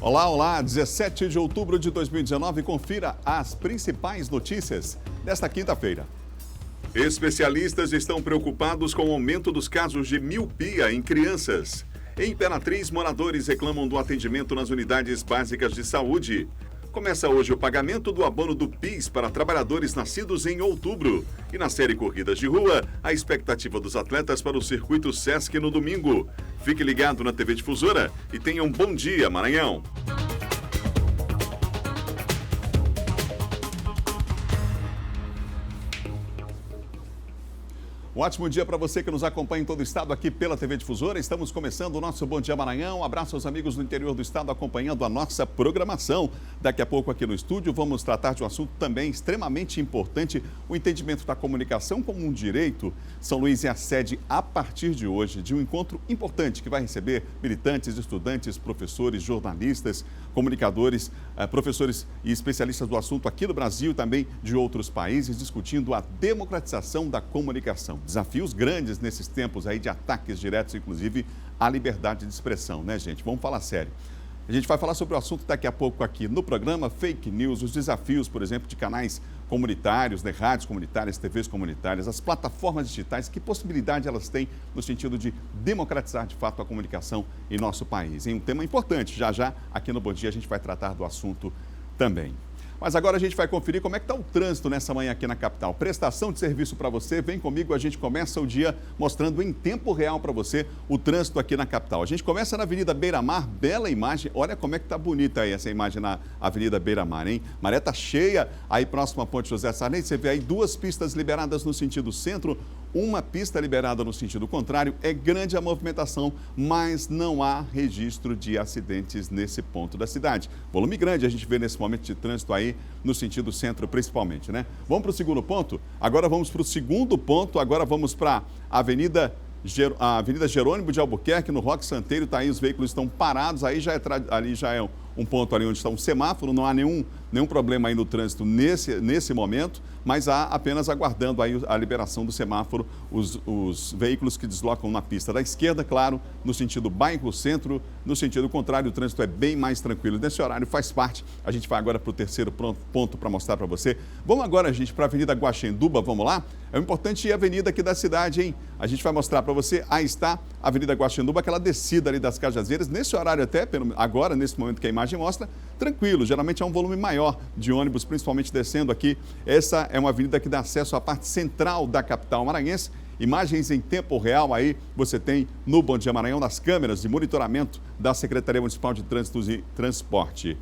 Olá, olá, 17 de outubro de 2019, confira as principais notícias desta quinta-feira. Especialistas estão preocupados com o aumento dos casos de miopia em crianças. Em Imperatriz, moradores reclamam do atendimento nas unidades básicas de saúde. Começa hoje o pagamento do abono do PIS para trabalhadores nascidos em outubro. E na série Corridas de Rua, a expectativa dos atletas para o circuito Sesc no domingo. Fique ligado na TV Difusora e tenha um bom dia, Maranhão. Um ótimo dia para você que nos acompanha em todo o estado aqui pela TV Difusora. Estamos começando o nosso Bom Dia Maranhão. Um abraço aos amigos do interior do estado acompanhando a nossa programação. Daqui a pouco aqui no estúdio vamos tratar de um assunto também extremamente importante, o entendimento da comunicação como um direito. São Luís é a sede, a partir de hoje, de um encontro importante que vai receber militantes, estudantes, professores, jornalistas, comunicadores, professores e especialistas do assunto aqui do Brasil e também de outros países, discutindo a democratização da comunicação. Desafios grandes nesses tempos aí de ataques diretos, inclusive, à liberdade de expressão, né, gente? Vamos falar sério. A gente vai falar sobre o assunto daqui a pouco aqui no programa, fake news, os desafios, por exemplo, de canais comunitários, de rádios comunitárias, TVs comunitárias, as plataformas digitais, que possibilidade elas têm no sentido de democratizar, de fato, a comunicação em nosso país. É um tema importante, já aqui no Bom Dia a gente vai tratar do assunto também. Mas agora a gente vai conferir como é que está o trânsito nessa manhã aqui na capital. Prestação de serviço para você, vem comigo, a gente começa o dia mostrando em tempo real para você o trânsito aqui na capital. A gente começa na Avenida Beira-Mar, bela imagem, olha como é que está bonita aí essa imagem na Avenida Beira-Mar, hein? Maré está cheia, aí próximo à Ponte José Sarney, você vê aí duas pistas liberadas no sentido centro, uma pista liberada no sentido contrário. É grande a movimentação, mas não há registro de acidentes nesse ponto da cidade. Volume grande a gente vê nesse momento de trânsito aí no sentido centro principalmente, né? Vamos para o segundo ponto? Agora vamos para o segundo ponto, agora vamos para a Avenida Jerônimo de Albuquerque, no Roque Santeiro, tá aí, os veículos estão parados, aí ali já é um ponto ali onde está um semáforo, não há nenhum problema aí no trânsito nesse momento, mas há apenas aguardando aí a liberação do semáforo, os veículos que deslocam na pista da esquerda, claro, no sentido bairro-centro, no sentido contrário, o trânsito é bem mais tranquilo. Nesse horário faz parte, a gente vai agora para o terceiro ponto para mostrar para você. Vamos agora, gente, para a Avenida Guaxenduba, vamos lá? É importante ir à avenida aqui da cidade, hein? A gente vai mostrar para você, aí está a Avenida Guaxenduba, aquela descida ali das Cajazeiras, nesse horário até, agora, nesse momento que a imagem mostra, tranquilo, geralmente é um volume maior de ônibus, principalmente descendo aqui. Essa é uma avenida que dá acesso à parte central da capital maranhense. Imagens em tempo real aí você tem no Bom Dia Maranhão, nas câmeras de monitoramento da Secretaria Municipal de Trânsito e Transporte.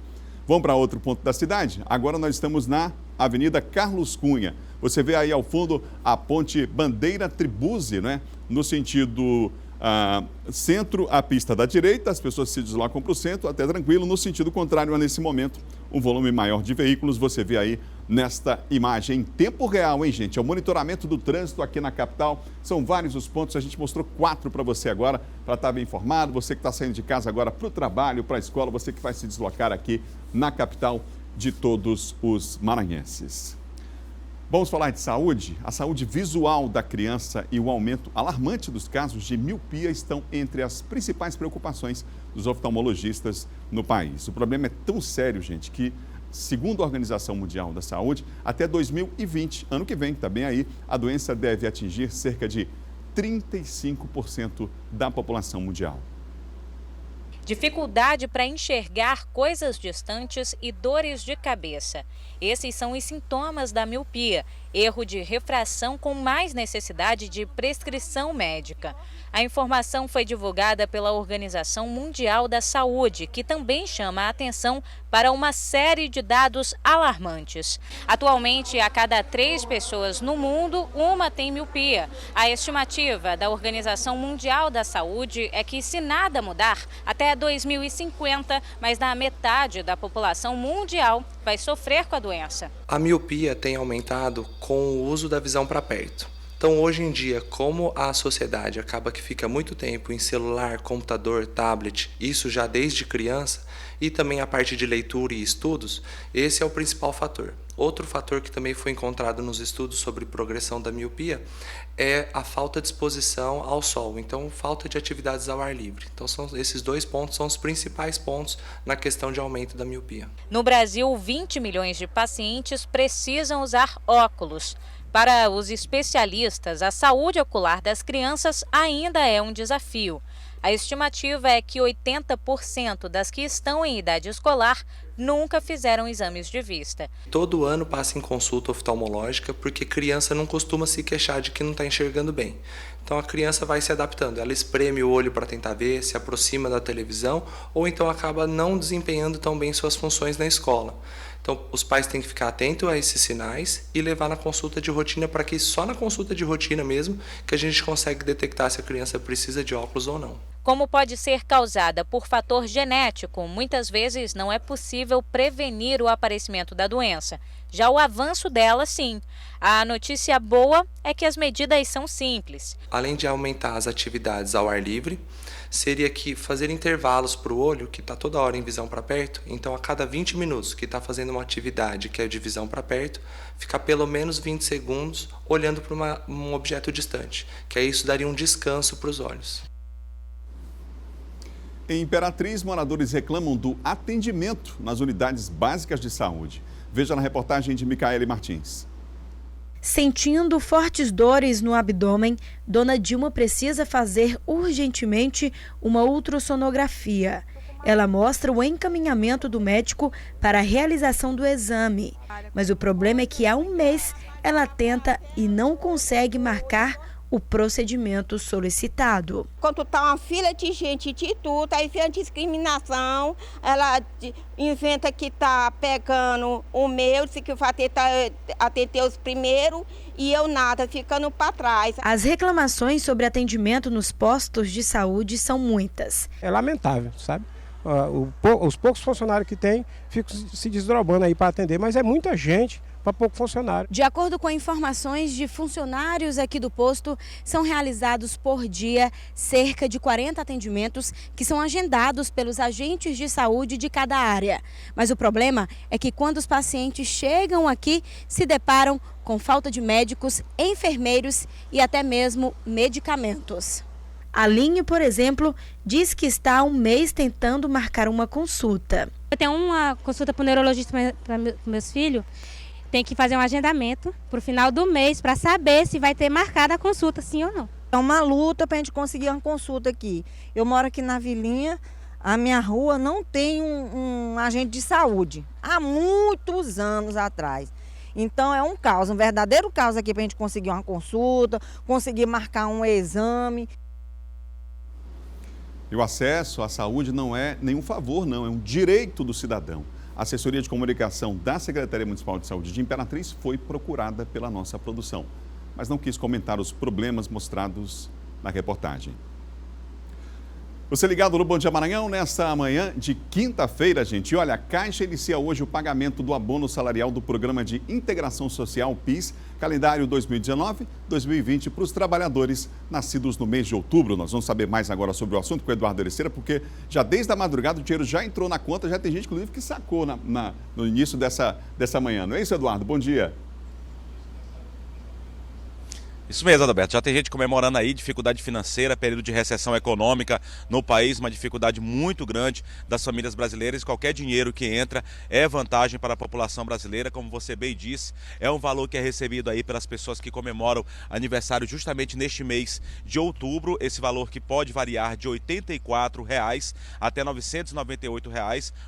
Vamos para outro ponto da cidade? Agora nós estamos na Avenida Carlos Cunha. Você vê aí ao fundo a ponte Bandeira Tribuzzi, né? No sentido centro, a pista da direita, as pessoas se deslocam para o centro, até tranquilo. No sentido contrário, nesse momento, um volume maior de veículos, você vê aí nesta imagem em tempo real, hein, gente? É o monitoramento do trânsito aqui na capital. São vários os pontos, a gente mostrou 4 para você agora, para estar bem informado. Você que está saindo de casa agora para o trabalho, para a escola, você que vai se deslocar aqui na capital de todos os maranhenses. Vamos falar de saúde? A saúde visual da criança e o aumento alarmante dos casos de miopia estão entre as principais preocupações dos oftalmologistas no país. O problema é tão sério, gente, que, segundo a Organização Mundial da Saúde, até 2020, ano que vem, também aí, a doença deve atingir cerca de 35% da população mundial. Dificuldade para enxergar coisas distantes e dores de cabeça. Esses são os sintomas da miopia, erro de refração com mais necessidade de prescrição médica. A informação foi divulgada pela Organização Mundial da Saúde, que também chama a atenção para uma série de dados alarmantes. Atualmente, a cada 3 pessoas no mundo, uma tem miopia. A estimativa da Organização Mundial da Saúde é que, se nada mudar, até 2050, mais da metade da população mundial vai sofrer com a doença. A miopia tem aumentado com o uso da visão para perto. Então, hoje em dia, como a sociedade acaba que fica muito tempo em celular, computador, tablet, isso já desde criança, e também a parte de leitura e estudos, esse é o principal fator. Outro fator que também foi encontrado nos estudos sobre progressão da miopia é a falta de exposição ao sol, então falta de atividades ao ar livre. Então esses 2 pontos são os principais pontos na questão de aumento da miopia. No Brasil, 20 milhões de pacientes precisam usar óculos. Para os especialistas, a saúde ocular das crianças ainda é um desafio. A estimativa é que 80% das que estão em idade escolar nunca fizeram exames de vista. Todo ano passa em consulta oftalmológica porque criança não costuma se queixar de que não está enxergando bem. Então a criança vai se adaptando, ela espreme o olho para tentar ver, se aproxima da televisão ou então acaba não desempenhando tão bem suas funções na escola. Então, os pais têm que ficar atentos a esses sinais e levar na consulta de rotina, para que só na consulta de rotina mesmo que a gente consegue detectar se a criança precisa de óculos ou não. Como pode ser causada por fator genético, muitas vezes não é possível prevenir o aparecimento da doença. Já o avanço dela, sim. A notícia boa é que as medidas são simples. Além de aumentar as atividades ao ar livre, seria que fazer intervalos para o olho, que está toda hora em visão para perto, então a cada 20 minutos que está fazendo uma atividade que é de visão para perto, ficar pelo menos 20 segundos olhando para um objeto distante, que aí isso daria um descanso para os olhos. Em Imperatriz, moradores reclamam do atendimento nas unidades básicas de saúde. Veja na reportagem de Micaele Martins. Sentindo fortes dores no abdômen, Dona Dilma precisa fazer urgentemente uma ultrassonografia. Ela mostra o encaminhamento do médico para a realização do exame. Mas o problema é que há um mês ela tenta e não consegue marcar o procedimento solicitado. Quando está uma fila de gente de tudo, aí vem a discriminação, ela inventa que está pegando o meu, disse que vai atender os primeiros e eu nada, ficando para trás. As reclamações sobre atendimento nos postos de saúde são muitas. É lamentável, sabe? Os poucos funcionários que tem ficam se desdobrando aí para atender, mas é muita gente para pouco funcionário. De acordo com informações de funcionários aqui do posto, são realizados por dia cerca de 40 atendimentos que são agendados pelos agentes de saúde de cada área. Mas o problema é que quando os pacientes chegam aqui, se deparam com falta de médicos, enfermeiros e até mesmo medicamentos. Aline, por exemplo, diz que está há um mês tentando marcar uma consulta. Eu tenho uma consulta para o neurologista para meus filhos. Tem que fazer um agendamento para o final do mês para saber se vai ter marcada a consulta, sim ou não. É uma luta para a gente conseguir uma consulta aqui. Eu moro aqui na Vilinha, a minha rua não tem um agente de saúde, há muitos anos atrás. Então é um caos, um verdadeiro caos aqui para a gente conseguir uma consulta, conseguir marcar um exame. E o acesso à saúde não é nenhum favor, não, é um direito do cidadão. A assessoria de comunicação da Secretaria Municipal de Saúde de Imperatriz foi procurada pela nossa produção, mas não quis comentar os problemas mostrados na reportagem. Você ligado no Bom Dia Maranhão nesta manhã de quinta-feira, gente. E olha, a Caixa inicia hoje o pagamento do abono salarial do Programa de Integração Social PIS, calendário 2019-2020 para os trabalhadores nascidos no mês de outubro. Nós vamos saber mais agora sobre o assunto com o Eduardo Ericeira, porque já desde a madrugada o dinheiro já entrou na conta, já tem gente, inclusive, que sacou no início dessa manhã. Não é isso, Eduardo? Bom dia. Isso mesmo, Adalberto. Já tem gente comemorando aí dificuldade financeira, período de recessão econômica no país, uma dificuldade muito grande das famílias brasileiras. Qualquer dinheiro que entra é vantagem para a população brasileira, como você bem disse. É um valor que é recebido aí pelas pessoas que comemoram aniversário justamente neste mês de outubro. Esse valor que pode variar de R$ 84 até R$ 998,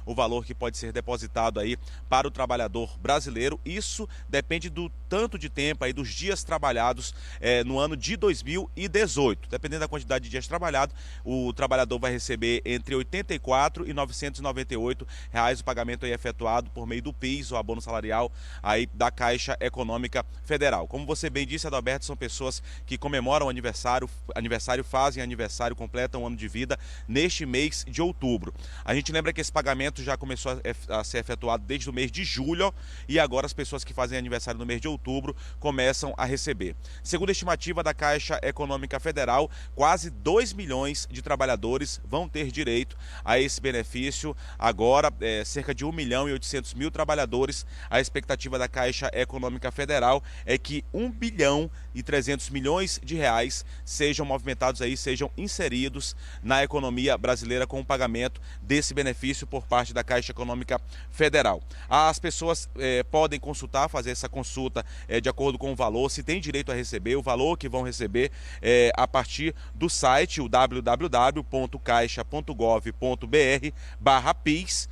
o valor que pode ser depositado aí para o trabalhador brasileiro. Isso depende do tanto de tempo aí, dos dias trabalhados no ano de 2018. Dependendo da quantidade de dias trabalhados, o trabalhador vai receber entre R$ 84 e R$ 998 o pagamento aí efetuado por meio do PIS, o abono salarial aí da Caixa Econômica Federal. Como você bem disse, Adalberto, são pessoas que comemoram aniversário, fazem aniversário, completam um ano de vida neste mês de outubro. A gente lembra que esse pagamento já começou a ser efetuado desde o mês de julho e agora as pessoas que fazem aniversário no mês de outubro começam a receber. Segundo Segundo a estimativa da Caixa Econômica Federal, quase 2 milhões de trabalhadores vão ter direito a esse benefício. Agora, cerca de 1.800.000 trabalhadores. A expectativa da Caixa Econômica Federal é que 1.3 bilhões de reais sejam movimentados aí, sejam inseridos na economia brasileira com o pagamento desse benefício por parte da Caixa Econômica Federal. As pessoas podem consultar, fazer essa consulta de acordo com o valor, se tem direito a receber, o valor que vão receber a partir do site, o www.caixa.gov.br/PIS,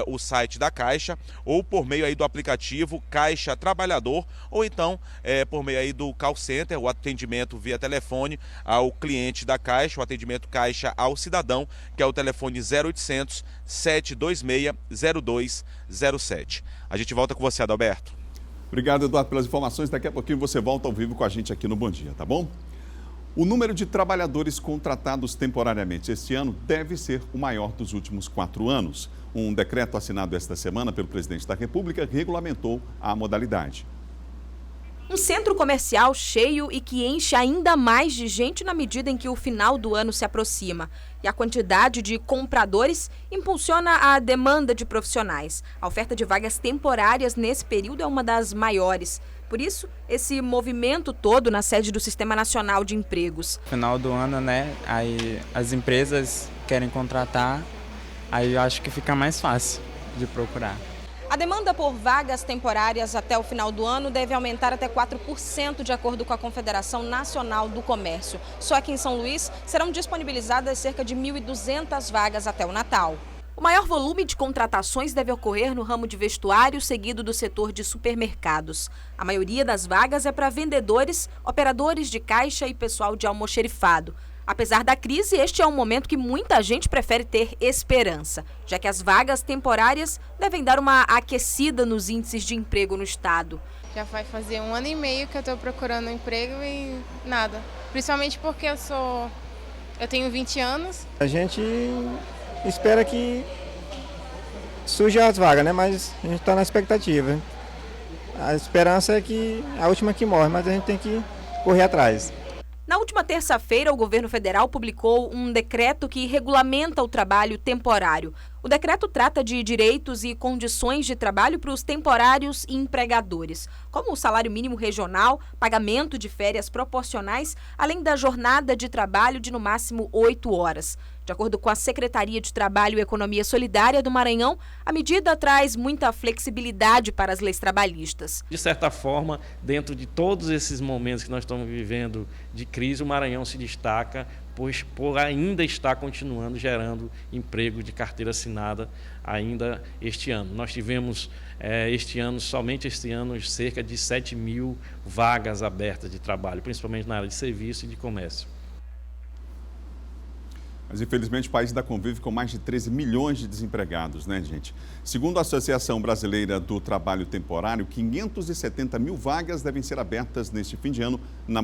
o site da Caixa, ou por meio aí do aplicativo Caixa Trabalhador, ou então por meio aí do call center, o atendimento via telefone ao cliente da Caixa, o atendimento Caixa ao cidadão, que é o telefone 0800 726 0207. A gente volta com você, Adalberto. Obrigado, Eduardo, pelas informações. Daqui a pouquinho você volta ao vivo com a gente aqui no Bom Dia, tá bom? O número de trabalhadores contratados temporariamente este ano deve ser o maior dos últimos 4 anos. Um decreto assinado esta semana pelo presidente da República regulamentou a modalidade. Um centro comercial cheio e que enche ainda mais de gente na medida em que o final do ano se aproxima. E a quantidade de compradores impulsiona a demanda de profissionais. A oferta de vagas temporárias nesse período é uma das maiores. Por isso, esse movimento todo na sede do Sistema Nacional de Empregos. Final do ano, né? Aí as empresas querem contratar, aí eu acho que fica mais fácil de procurar. A demanda por vagas temporárias até o final do ano deve aumentar até 4%, de acordo com a Confederação Nacional do Comércio. Só aqui em São Luís serão disponibilizadas cerca de 1.200 vagas até o Natal. O maior volume de contratações deve ocorrer no ramo de vestuário, seguido do setor de supermercados. A maioria das vagas é para vendedores, operadores de caixa e pessoal de almoxerifado. Apesar da crise, este é um momento que muita gente prefere ter esperança, já que as vagas temporárias devem dar uma aquecida nos índices de emprego no estado. Já vai fazer 1 ano e meio que eu estou procurando um emprego e nada. Principalmente porque eu tenho 20 anos. A gente espera que surjam as vagas, né? Mas a gente está na expectativa. A esperança é que a última que morre, mas a gente tem que correr atrás. Na última terça-feira, o governo federal publicou um decreto que regulamenta o trabalho temporário. O decreto trata de direitos e condições de trabalho para os temporários e empregadores, como o salário mínimo regional, pagamento de férias proporcionais, além da jornada de trabalho de no máximo 8 horas. De acordo com a Secretaria de Trabalho e Economia Solidária do Maranhão, a medida traz muita flexibilidade para as leis trabalhistas. De certa forma, dentro de todos esses momentos que nós estamos vivendo de crise, o Maranhão se destaca, pois por ainda estar continuando gerando emprego de carteira assinada ainda este ano. Nós tivemos somente este ano, cerca de 7.000 vagas abertas de trabalho, principalmente na área de serviço e de comércio. Mas, infelizmente, o país ainda convive com mais de 13 milhões de desempregados, né, gente? Segundo a Associação Brasileira do Trabalho Temporário, 570 mil vagas devem ser abertas neste fim de ano na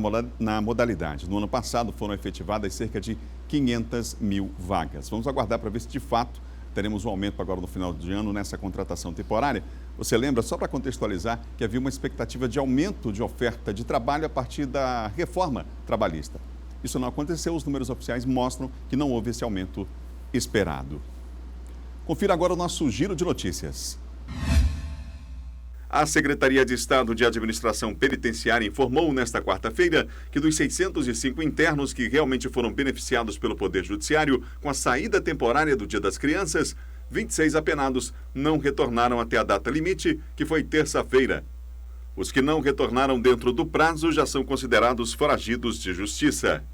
modalidade. No ano passado, foram efetivadas cerca de 500 mil vagas. Vamos aguardar para ver se, de fato, teremos um aumento agora no final de ano nessa contratação temporária. Você lembra, só para contextualizar, que havia uma expectativa de aumento de oferta de trabalho a partir da reforma trabalhista. Isso não aconteceu, os números oficiais mostram que não houve esse aumento esperado. Confira agora o nosso giro de notícias. A Secretaria de Estado de Administração Penitenciária informou nesta quarta-feira que dos 605 internos que realmente foram beneficiados pelo Poder Judiciário com a saída temporária do Dia das Crianças, 26 apenados não retornaram até a data limite, que foi terça-feira. Os que não retornaram dentro do prazo já são considerados foragidos de justiça.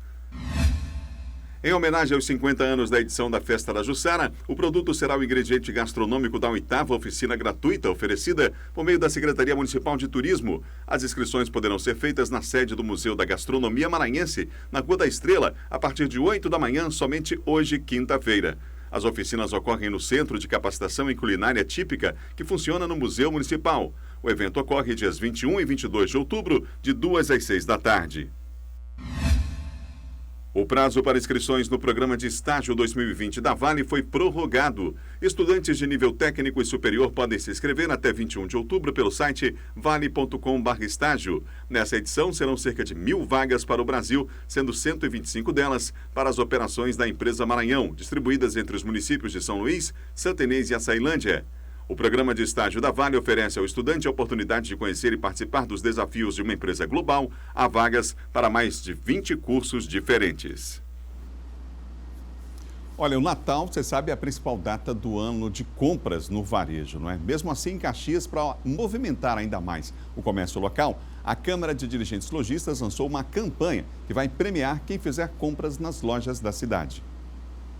Em homenagem aos 50 anos da edição da Festa da Jussara, o produto será o ingrediente gastronômico da 8ª oficina gratuita oferecida por meio da Secretaria Municipal de Turismo. As inscrições poderão ser feitas na sede do Museu da Gastronomia Maranhense, na Rua da Estrela, a partir de 8 da manhã, somente hoje, quinta-feira. As oficinas ocorrem no Centro de Capacitação em Culinária Típica, que funciona no Museu Municipal. O evento ocorre dias 21 e 22 de outubro, de 2 às 6 da tarde. O prazo para inscrições no programa de estágio 2020 da Vale foi prorrogado. Estudantes de nível técnico e superior podem se inscrever até 21 de outubro pelo site vale.com/estágio. Nessa edição, serão cerca de 1.000 vagas para o Brasil, sendo 125 delas para as operações da empresa Maranhão, distribuídas entre os municípios de São Luís, Santa Inês e Açailândia. O programa de estágio da Vale oferece ao estudante a oportunidade de conhecer e participar dos desafios de uma empresa global. Há vagas para mais de 20 cursos diferentes. Olha, o Natal, você sabe, é a principal data do ano de compras no varejo, não é? Mesmo assim, em Caxias, para movimentar ainda mais o comércio local, a Câmara de Dirigentes Lojistas lançou uma campanha que vai premiar quem fizer compras nas lojas da cidade.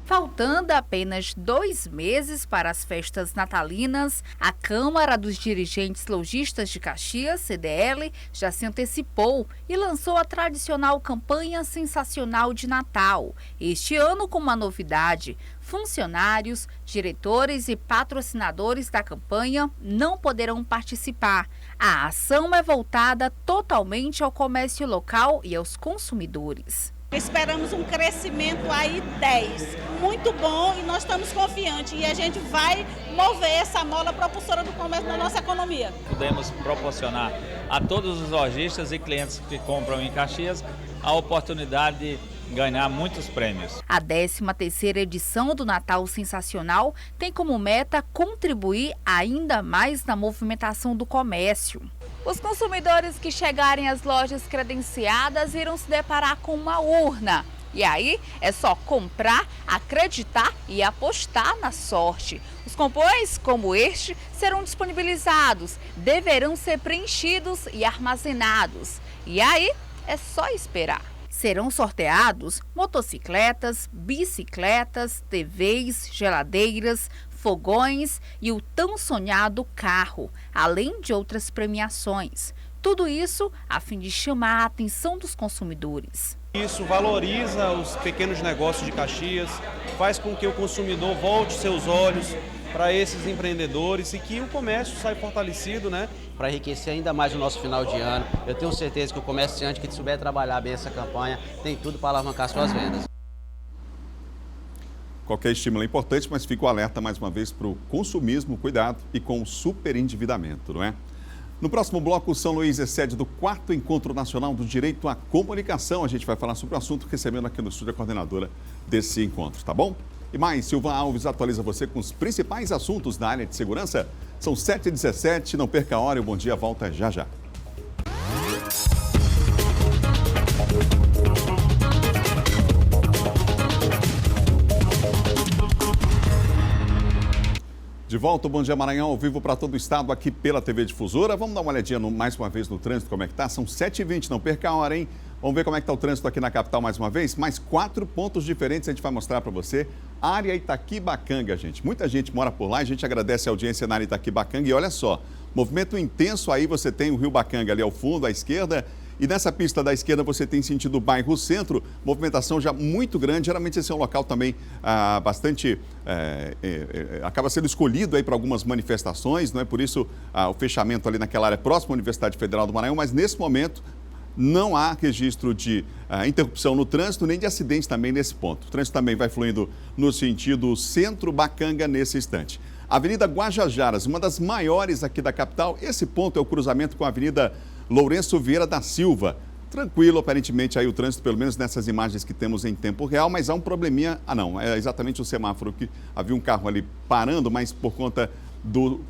Faltando apenas 2 meses para as festas natalinas, a Câmara dos Dirigentes Lojistas de Caxias, CDL, já se antecipou e lançou a tradicional campanha sensacional de Natal. Este ano com uma novidade: funcionários, diretores e patrocinadores da campanha não poderão participar. A ação é voltada totalmente ao comércio local e aos consumidores. Esperamos um crescimento aí 10, muito bom, e nós estamos confiantes e a gente vai mover essa mola propulsora do comércio na nossa economia. Podemos proporcionar a todos os lojistas e clientes que compram em Caxias a oportunidade de ganhar muitos prêmios. A 13ª edição do Natal Sensacional tem como meta contribuir ainda mais na movimentação do comércio. Os consumidores que chegarem às lojas credenciadas irão se deparar com uma urna. E aí é só comprar, acreditar e apostar na sorte. Os cupons, como este, serão disponibilizados, deverão ser preenchidos e armazenados. E aí é só esperar. Serão sorteados motocicletas, bicicletas, TVs, geladeiras, fogões e o tão sonhado carro, além de outras premiações. Tudo isso a fim de chamar a atenção dos consumidores. Isso valoriza os pequenos negócios de Caxias, faz com que o consumidor volte seus olhos para esses empreendedores e que o comércio saia fortalecido, né? Para enriquecer ainda mais o nosso final de ano. Eu tenho certeza que o comerciante que souber trabalhar bem essa campanha tem tudo para alavancar suas vendas. Qualquer estímulo é importante, mas fica o alerta mais uma vez para o consumismo, cuidado e com o superendividamento, não é? No próximo bloco, São Luís é sede do 4º Encontro Nacional do Direito à Comunicação. A gente vai falar sobre o assunto, recebendo aqui no estúdio a coordenadora desse encontro, tá bom? E mais, Silvan Alves atualiza você com os principais assuntos da área de segurança. São 7h17, não perca a hora e o Bom Dia volta já já. De volta, o Bom Dia Maranhão, ao vivo para todo o estado, aqui pela TV Difusora. Vamos dar uma olhadinha mais uma vez no trânsito, como é que tá? São 7h20, não perca a hora, hein? Vamos ver como é que tá o trânsito aqui na capital mais uma vez. Mais 4 pontos diferentes a gente vai mostrar para você. Área Itaquibacanga, gente. Muita gente mora por lá e a gente agradece a audiência na área Itaquibacanga. E olha só, movimento intenso aí, você tem o Rio Bacanga ali ao fundo, à esquerda. E nessa pista da esquerda você tem sentido o bairro Centro, movimentação já muito grande. Geralmente esse é um local também acaba sendo escolhido aí para algumas manifestações, não é? Por isso o fechamento ali naquela área próxima à Universidade Federal do Maranhão, mas nesse momento não há registro de interrupção no trânsito, nem de acidente também nesse ponto. O trânsito também vai fluindo no sentido Centro-Bacanga nesse instante. Avenida Guajajaras, uma das maiores aqui da capital. Esse ponto é o cruzamento com a Avenida Lourenço Vieira da Silva. Tranquilo, aparentemente, aí o trânsito, pelo menos nessas imagens que temos em tempo real, mas há um probleminha. Não, é exatamente o semáforo que havia um carro ali parando, mas por conta do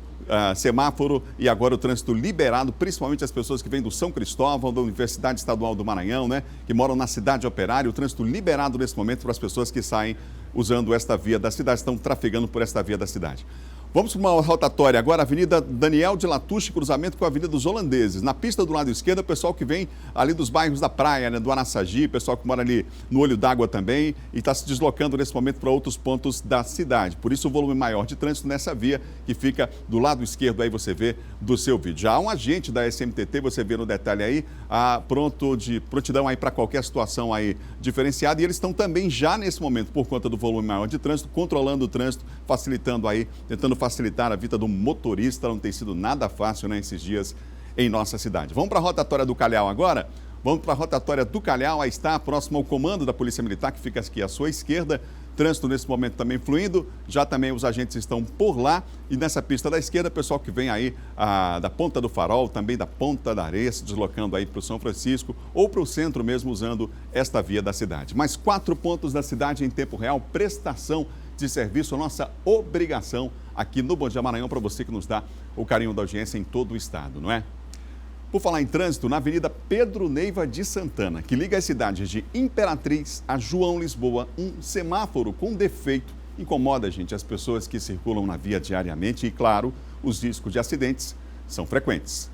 semáforo e agora o trânsito liberado, principalmente as pessoas que vêm do São Cristóvão, da Universidade Estadual do Maranhão, né, que moram na cidade operária, o trânsito liberado nesse momento para as pessoas que saem usando esta via da cidade, estão trafegando por esta via da cidade. Vamos para uma rotatória agora, Avenida Daniel de Latouche, cruzamento com a Avenida dos Holandeses. Na pista do lado esquerdo, o pessoal que vem ali dos bairros da praia, né, do Anaçagi, pessoal que mora ali no Olho d'Água também e está se deslocando nesse momento para outros pontos da cidade. Por isso o volume maior de trânsito nessa via que fica do lado esquerdo, aí você vê do seu vídeo. Já há um agente da SMTT, você vê no detalhe aí, prontidão aí para qualquer situação aí diferenciada, e eles estão também já nesse momento, por conta do volume maior de trânsito, controlando o trânsito, facilitando aí, tentando facilitar a vida do motorista. Não tem sido nada fácil, né, esses dias em nossa cidade. Vamos para a rotatória do Calhau agora. Vamos para a rotatória do Calhau, aí está, próximo ao comando da Polícia Militar, que fica aqui à sua esquerda. Trânsito nesse momento também fluindo, já também os agentes estão por lá. E nessa pista da esquerda, pessoal que vem aí da Ponta do Farol, também da Ponta da Areia, se deslocando aí para o São Francisco ou para o centro mesmo, usando esta via da cidade. Mais 4 pontos da cidade em tempo real, prestação de serviço, nossa obrigação aqui no Bom Dia Maranhão, para você que nos dá o carinho da audiência em todo o estado, não é? Por falar em trânsito, na Avenida Pedro Neiva de Santana, que liga as cidades de Imperatriz a João Lisboa, um semáforo com defeito incomoda, gente, as pessoas que circulam na via diariamente e, claro, os riscos de acidentes são frequentes.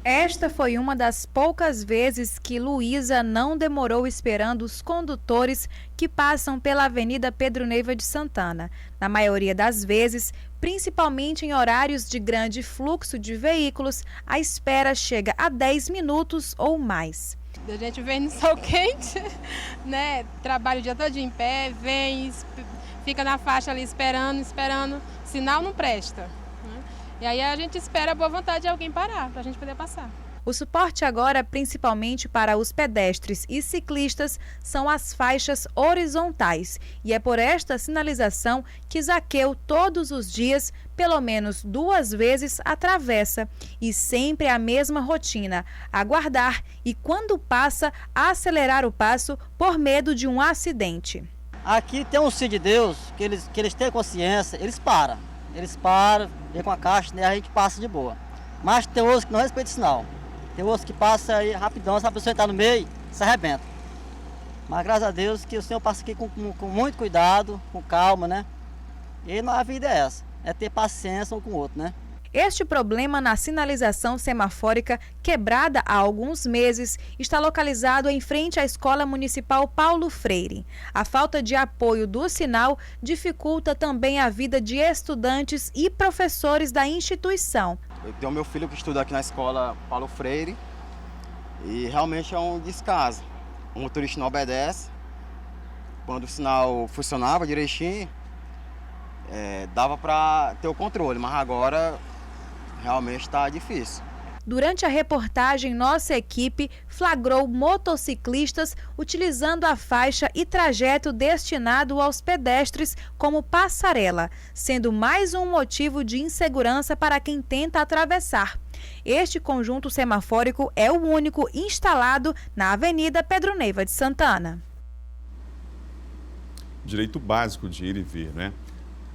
Esta foi uma das poucas vezes que Luísa não demorou esperando os condutores que passam pela Avenida Pedro Neiva de Santana. Na maioria das vezes, principalmente em horários de grande fluxo de veículos, a espera chega a 10 minutos ou mais. A gente vem no sol quente, né? Trabalha o dia todo em pé, vem, fica na faixa ali esperando, sinal não presta. E aí a gente espera a boa vontade de alguém parar, para a gente poder passar. O suporte agora, principalmente para os pedestres e ciclistas, são as faixas horizontais. E é por esta sinalização que Zaqueu, todos os dias, pelo menos 2 vezes, atravessa. E sempre a mesma rotina, aguardar e, quando passa, acelerar o passo por medo de um acidente. Aqui tem um Filho de Deus, que eles têm consciência, eles param, vem com a caixa, né, a gente passa de boa. Mas tem outros que não respeitam o sinal. Tem outros que passam aí rapidão, se a pessoa está no meio, se arrebenta. Mas graças a Deus que o Senhor passa aqui com muito cuidado, com calma, né? E a vida é essa, é ter paciência um com o outro, né? Este problema na sinalização semafórica, quebrada há alguns meses, está localizado em frente à Escola Municipal Paulo Freire. A falta de apoio do sinal dificulta também a vida de estudantes e professores da instituição. Eu tenho meu filho que estuda aqui na Escola Paulo Freire e realmente é um descaso. O motorista não obedece. Quando o sinal funcionava direitinho, dava para ter o controle, mas agora realmente está difícil. Durante a reportagem, nossa equipe flagrou motociclistas utilizando a faixa e trajeto destinado aos pedestres como passarela, sendo mais um motivo de insegurança para quem tenta atravessar. Este conjunto semafórico é o único instalado na Avenida Pedro Neiva de Santana. Direito básico de ir e vir, né?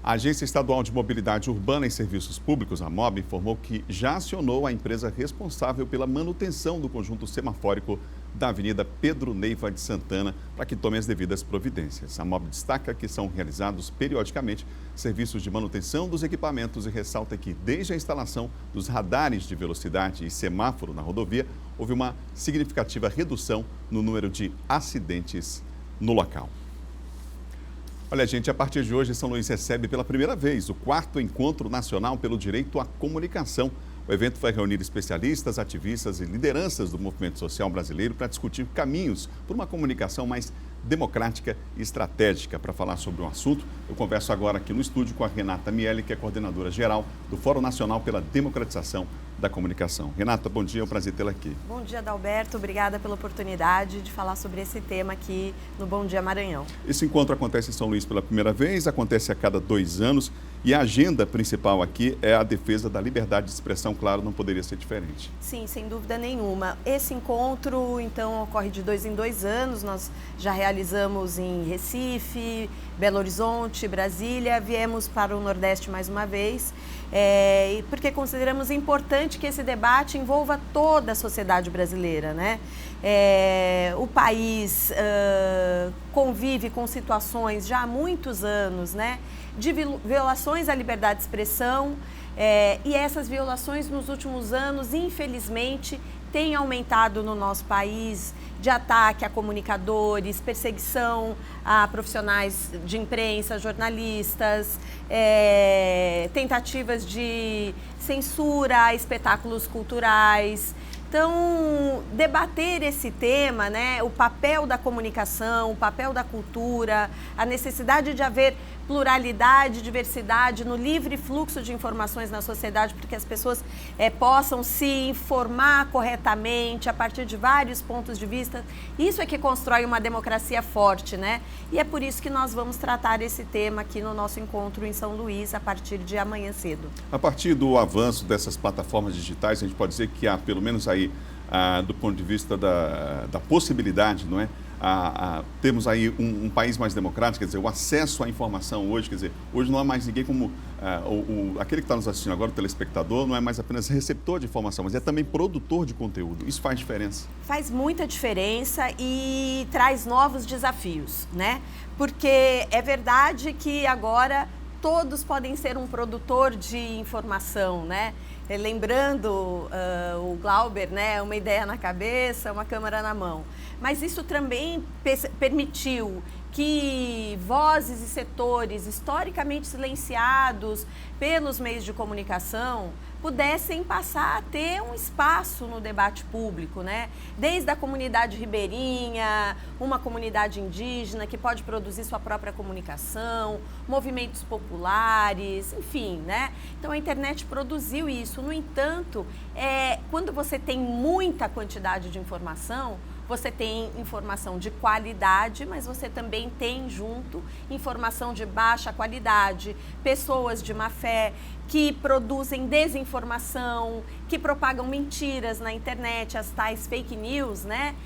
A Agência Estadual de Mobilidade Urbana e Serviços Públicos, a MOB, informou que já acionou a empresa responsável pela manutenção do conjunto semafórico da Avenida Pedro Neiva de Santana para que tome as devidas providências. A MOB destaca que são realizados periodicamente serviços de manutenção dos equipamentos e ressalta que, desde a instalação dos radares de velocidade e semáforo na rodovia, houve uma significativa redução no número de acidentes no local. Olha, gente, a partir de hoje, São Luís recebe pela primeira vez o 4º Encontro Nacional pelo Direito à Comunicação. O evento vai reunir especialistas, ativistas e lideranças do movimento social brasileiro para discutir caminhos por uma comunicação mais democrática e estratégica. Para falar sobre o assunto, eu converso agora aqui no estúdio com a Renata Miele, que é coordenadora geral do Fórum Nacional pela Democratização da Comunicação. Renata, bom dia, é um prazer tê-la aqui. Bom dia, Adalberto, obrigada pela oportunidade de falar sobre esse tema aqui no Bom Dia Maranhão. Esse encontro acontece em São Luís pela primeira vez, acontece a cada 2 anos e a agenda principal aqui é a defesa da liberdade de expressão, claro, não poderia ser diferente. Sim, sem dúvida nenhuma. Esse encontro, então, ocorre de 2 em 2 anos, nós já realizamos em Recife, Belo Horizonte, Brasília, viemos para o Nordeste mais uma vez, porque consideramos importante que esse debate envolva toda a sociedade brasileira, né? O país convive com situações já há muitos anos, né, de violações à liberdade de expressão, e essas violações nos últimos anos, infelizmente, têm aumentado no nosso país, de ataque a comunicadores, perseguição a profissionais de imprensa, jornalistas, tentativas de censura a espetáculos culturais, Então, debater esse tema, né, o papel da comunicação, o papel da cultura, a necessidade de haver pluralidade, diversidade no livre fluxo de informações na sociedade, para que as pessoas possam se informar corretamente a partir de vários pontos de vista. Isso é que constrói uma democracia forte, né? E é por isso que nós vamos tratar esse tema aqui no nosso encontro em São Luís a partir de amanhã cedo. A partir do avanço dessas plataformas digitais, a gente pode dizer que há, pelo menos aí, do ponto de vista da possibilidade, não é? Temos aí um país mais democrático, quer dizer, o acesso à informação hoje, quer dizer, hoje não há mais ninguém como aquele que está nos assistindo agora, o telespectador, não é mais apenas receptor de informação, mas é também produtor de conteúdo. Isso faz diferença? Faz muita diferença e traz novos desafios, né? Porque é verdade que agora todos podem ser um produtor de informação, né? Lembrando o Glauber, né? Uma ideia na cabeça, uma câmera na mão. Mas isso também permitiu que vozes e setores historicamente silenciados pelos meios de comunicação pudessem passar a ter um espaço no debate público, né? Desde a comunidade ribeirinha, uma comunidade indígena que pode produzir sua própria comunicação, movimentos populares, enfim, né? Então a internet produziu isso. No entanto, quando você tem muita quantidade de informação, você tem informação de qualidade, mas você também tem junto informação de baixa qualidade, pessoas de má fé que produzem desinformação, que propagam mentiras na internet, as tais fake news, né?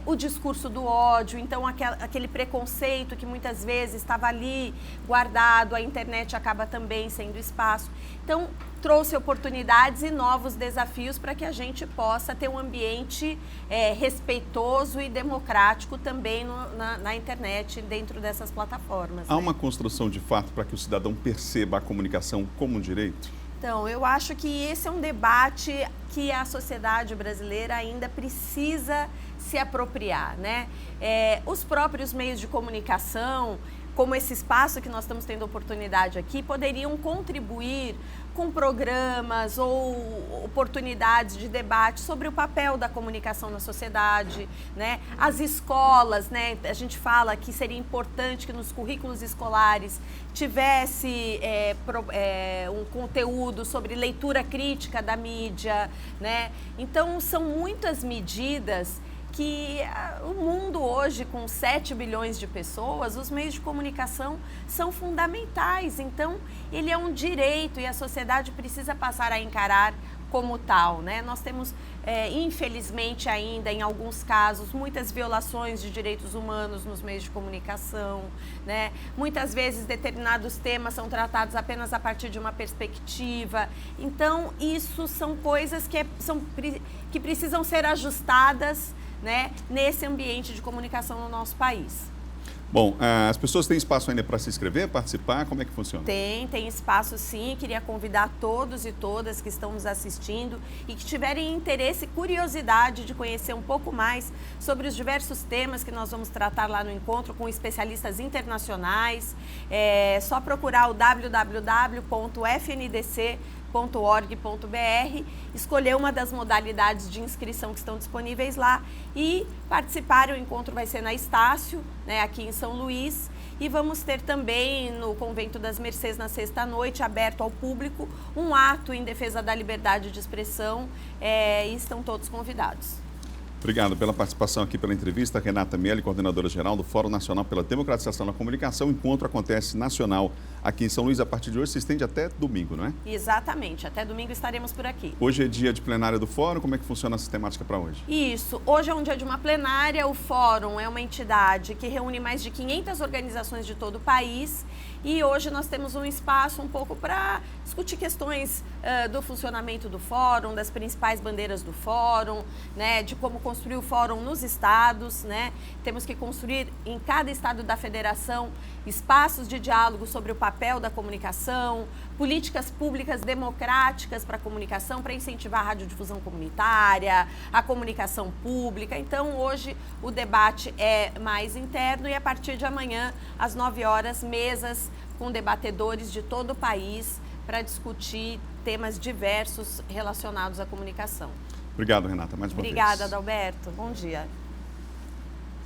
O discurso do ódio, então aquele preconceito que muitas vezes estava ali guardado, a internet acaba também sendo espaço. Então, trouxe oportunidades e novos desafios para que a gente possa ter um ambiente respeitoso e democrático também na internet, dentro dessas plataformas. Há uma construção de fato para que o cidadão perceba a comunicação como um direito? Então, eu acho que esse é um debate que a sociedade brasileira ainda precisa se apropriar, né? Os próprios meios de comunicação, como esse espaço que nós estamos tendo oportunidade aqui, poderiam contribuir com programas ou oportunidades de debate sobre o papel da comunicação na sociedade, né? As escolas, né? A gente fala que seria importante que nos currículos escolares tivesse um conteúdo sobre leitura crítica da mídia, né? Então, são muitas medidas que o mundo hoje, com 7 bilhões de pessoas, os meios de comunicação são fundamentais. Então, ele é um direito e a sociedade precisa passar a encarar como tal, né? Nós temos, infelizmente ainda, em alguns casos, muitas violações de direitos humanos nos meios de comunicação, né? Muitas vezes determinados temas são tratados apenas a partir de uma perspectiva. Então, isso são coisas que precisam ser ajustadas, né, nesse ambiente de comunicação no nosso país. Bom, as pessoas têm espaço ainda para se inscrever, participar? Como é que funciona? Tem espaço sim. Queria convidar todos e todas que estão nos assistindo e que tiverem interesse e curiosidade de conhecer um pouco mais sobre os diversos temas que nós vamos tratar lá no encontro com especialistas internacionais. É só procurar o www.fndc.org.br, escolher uma das modalidades de inscrição que estão disponíveis lá e participar. O encontro vai ser na Estácio, né, aqui em São Luís, e vamos ter também no Convento das Mercês, na sexta-noite, aberto ao público, um ato em defesa da liberdade de expressão, e estão todos convidados. Obrigado pela participação aqui, pela entrevista. Renata Miele, coordenadora-geral do Fórum Nacional pela Democratização da Comunicação. O encontro acontece nacional aqui em São Luís. A partir de hoje se estende até domingo, não é? Exatamente. Até domingo estaremos por aqui. Hoje é dia de plenária do Fórum. Como é que funciona a sistemática para hoje? Isso. Hoje é um dia de uma plenária. O Fórum é uma entidade que reúne mais de 500 organizações de todo o país. E hoje nós temos um espaço um pouco para discutir questões do funcionamento do Fórum, das principais bandeiras do Fórum, né, de como construir o Fórum nos estados, né? Temos que construir em cada estado da federação espaços de diálogo sobre o papel da comunicação, políticas públicas democráticas para a comunicação, para incentivar a radiodifusão comunitária, a comunicação pública. Então, hoje o debate é mais interno e a partir de amanhã, às 9 horas, mesas com debatedores de todo o país para discutir temas diversos relacionados à comunicação. Obrigado, Renata, mais uma Obrigada, vez. Adalberto. Bom dia.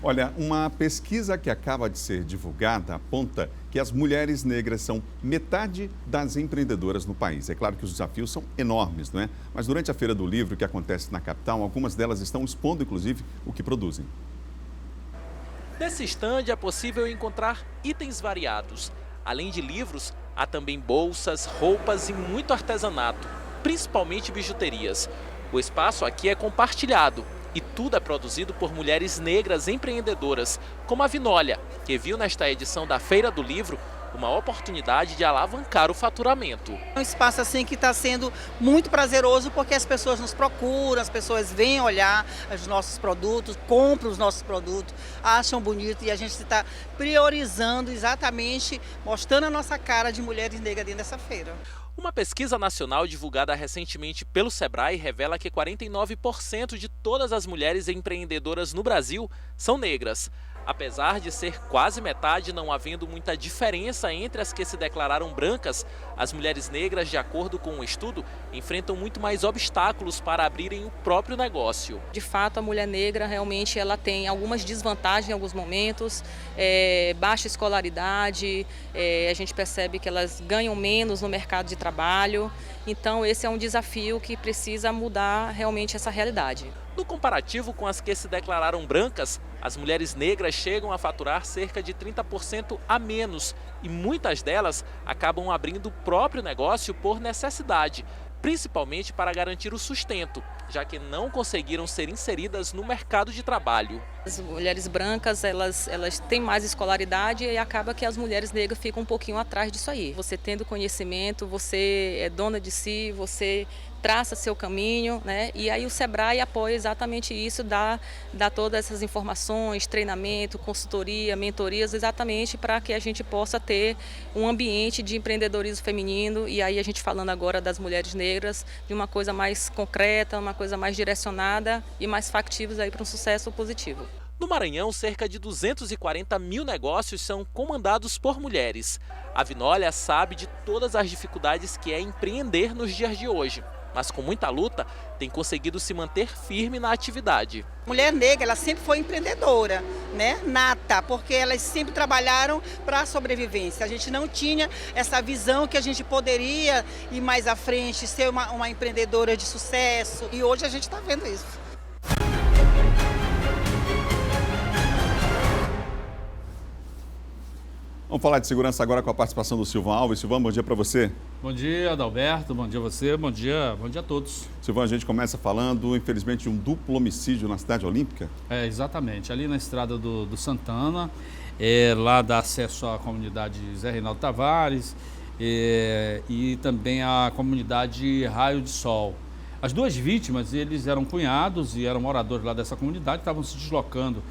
Olha, uma pesquisa que acaba de ser divulgada aponta que as mulheres negras são metade das empreendedoras no país. É claro que os desafios são enormes, não é? Mas durante a Feira do Livro, que acontece na capital, algumas delas estão expondo, inclusive, o que produzem. Nesse estande é possível encontrar itens variados. Além de livros, há também bolsas, roupas e muito artesanato, principalmente bijuterias. O espaço aqui é compartilhado e tudo é produzido por mulheres negras empreendedoras, como a Vinólia, que viu nesta edição da Feira do Livro uma oportunidade de alavancar o faturamento. É um espaço assim que está sendo muito prazeroso porque as pessoas nos procuram, as pessoas vêm olhar os nossos produtos, compram os nossos produtos, acham bonito e a gente está priorizando exatamente, mostrando a nossa cara de mulheres negras dentro dessa feira. Uma pesquisa nacional divulgada recentemente pelo Sebrae revela que 49% de todas as mulheres empreendedoras no Brasil são negras. Apesar de ser quase metade, não havendo muita diferença entre as que se declararam brancas, as mulheres negras, de acordo com um estudo, enfrentam muito mais obstáculos para abrirem o próprio negócio. De fato, a mulher negra realmente ela tem algumas desvantagens em alguns momentos, baixa escolaridade, a gente percebe que elas ganham menos no mercado de trabalho, então esse é um desafio que precisa mudar realmente essa realidade. No comparativo com as que se declararam brancas, as mulheres negras chegam a faturar cerca de 30% a menos e muitas delas acabam abrindo o próprio negócio por necessidade, principalmente para garantir o sustento, já que não conseguiram ser inseridas no mercado de trabalho. As mulheres brancas, elas têm mais escolaridade e acaba que as mulheres negras ficam um pouquinho atrás disso aí. Você tendo conhecimento, você é dona de si, você traça seu caminho, né? E aí o Sebrae apoia exatamente isso, dá todas essas informações, treinamento, consultoria, mentorias, exatamente para que a gente possa ter um ambiente de empreendedorismo feminino e aí a gente falando agora das mulheres negras, de uma coisa mais concreta, uma coisa mais direcionada e mais factível aí para um sucesso positivo. No Maranhão, cerca de 240 mil negócios são comandados por mulheres. A Vinólia sabe de todas as dificuldades que é empreender nos dias de hoje, mas com muita luta tem conseguido se manter firme na atividade. Mulher negra, ela sempre foi empreendedora, né? Nata, porque elas sempre trabalharam para a sobrevivência. A gente não tinha essa visão que a gente poderia ir mais à frente, ser uma empreendedora de sucesso. E hoje a gente está vendo isso. Vamos falar de segurança agora com a participação do Silvão Alves. Silvão, bom dia para você. Bom dia, Adalberto. Bom dia a você. Bom dia a todos. Silvão, a gente começa falando, infelizmente, de um duplo homicídio na Cidade Olímpica. Exatamente. Ali na estrada do Santana, lá dá acesso à comunidade Zé Reinaldo Tavares e também à comunidade Raio de Sol. As duas vítimas, eles eram cunhados e eram moradores lá dessa comunidade, estavam se deslocando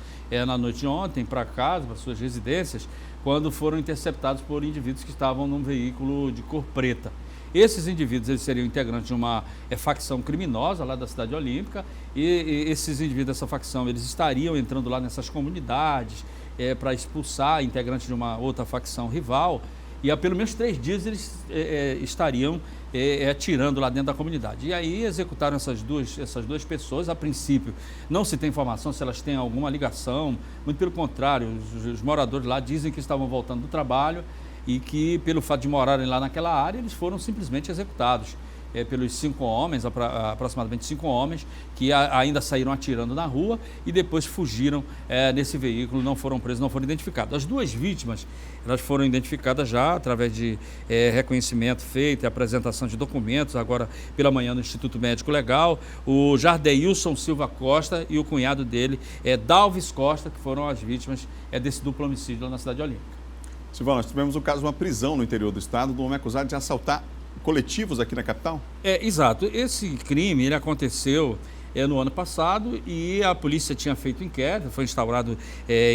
na noite de ontem para casa, para suas residências, quando foram interceptados por indivíduos que estavam num veículo de cor preta. Esses indivíduos eles seriam integrantes de uma facção criminosa lá da Cidade Olímpica e esses indivíduos dessa facção eles estariam entrando lá nessas comunidades para expulsar integrantes de uma outra facção rival e há pelo menos 3 dias eles estariam atirando lá dentro da comunidade. E aí executaram essas duas pessoas. A princípio não se tem informação se elas têm alguma ligação, muito pelo contrário, os moradores lá dizem que estavam voltando do trabalho e que pelo fato de morarem lá naquela área eles foram simplesmente executados pelos 5 homens, aproximadamente 5 homens, que ainda saíram atirando na rua e depois fugiram nesse veículo, não foram presos, não foram identificados. As duas vítimas, elas foram identificadas já através de reconhecimento feito e apresentação de documentos, agora pela manhã no Instituto Médico Legal, o Jardeilson Silva Costa e o cunhado dele, Dalvis Costa, que foram as vítimas desse duplo homicídio lá na Cidade Olímpica. Silvão, nós tivemos um caso de uma prisão no interior do estado de um homem acusado de assaltar coletivos aqui na capital? Exato. Esse crime ele aconteceu no ano passado e a polícia tinha feito inquérito, foi instaurado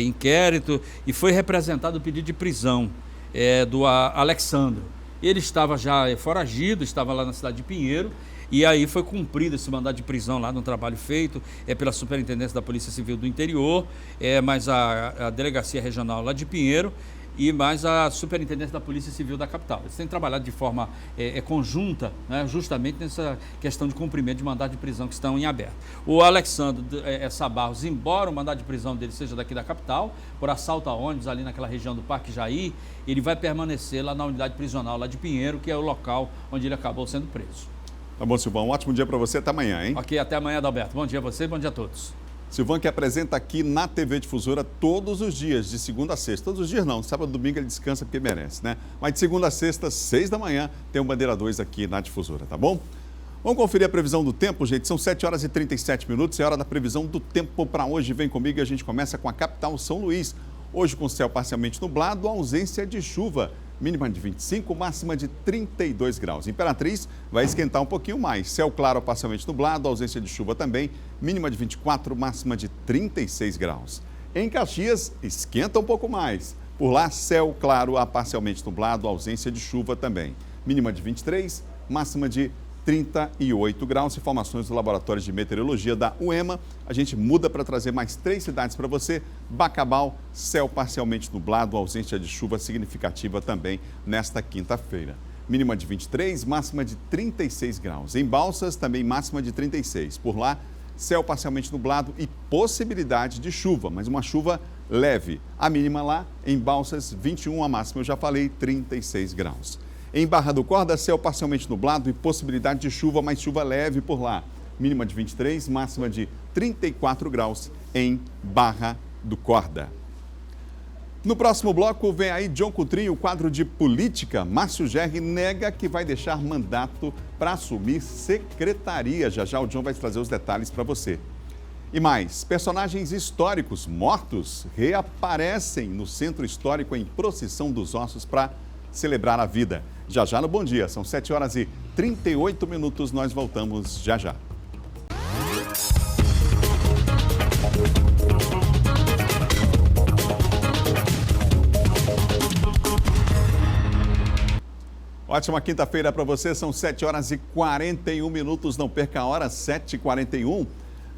inquérito e foi representado o pedido de prisão do Alexandro. Ele estava já foragido, estava lá na cidade de Pinheiro e aí foi cumprido esse mandado de prisão lá no trabalho feito pela Superintendência da Polícia Civil do Interior, mas a Delegacia Regional lá de Pinheiro e mais a Superintendência da Polícia Civil da capital. Eles têm trabalhado de forma conjunta, né, justamente nessa questão de cumprimento de mandado de prisão que estão em aberto. O Alexandre Sabarros, embora o mandado de prisão dele seja daqui da capital, por assalto a ônibus ali naquela região do Parque Jair, ele vai permanecer lá na unidade prisional lá de Pinheiro, que é o local onde ele acabou sendo preso. Tá bom, Silvão. Um ótimo dia para você. Até amanhã, hein? Ok, até amanhã, Adalberto. Bom dia a você, bom dia a todos. Silvão que apresenta aqui na TV Difusora todos os dias, de segunda a sexta. Todos os dias não, sábado e domingo ele descansa porque merece, né? Mas de segunda a sexta, 6 da manhã, tem um Bandeira 2 aqui na Difusora, tá bom? Vamos conferir a previsão do tempo, gente. São 7 horas e 37 minutos, é hora da previsão do tempo para hoje. Vem comigo e a gente começa com a capital São Luís. Hoje com céu parcialmente nublado, ausência de chuva. Mínima de 25, máxima de 32 graus. Imperatriz vai esquentar um pouquinho mais. Céu claro, parcialmente nublado, ausência de chuva também. Mínima de 24, máxima de 36 graus. Em Caxias, esquenta um pouco mais. Por lá, céu claro, parcialmente nublado, ausência de chuva também. Mínima de 23, máxima de 38 graus. Informações do Laboratório de Meteorologia da UEMA. A gente muda para trazer mais 3 cidades para você. Bacabal, céu parcialmente nublado, ausência de chuva significativa também nesta quinta-feira. Mínima de 23, máxima de 36 graus. Em Balsas, também máxima de 36. Por lá, céu parcialmente nublado e possibilidade de chuva, mas uma chuva leve. A mínima lá, em Balsas, 21, a máxima, eu já falei, 36 graus. Em Barra do Corda, céu parcialmente nublado e possibilidade de chuva, mas chuva leve por lá. Mínima de 23, máxima de 34 graus em Barra do Corda. No próximo bloco vem aí John Coutrinho, o quadro de política. Márcio Gerri nega que vai deixar mandato para assumir secretaria. Já já o John vai trazer os detalhes para você. E mais, personagens históricos mortos reaparecem no Centro Histórico em procissão dos ossos para celebrar a vida. Já já no Bom Dia, são 7 horas e 38 minutos, nós voltamos já já. Ótima quinta-feira para você, são 7 horas e 41 minutos, não perca a hora, 7h41.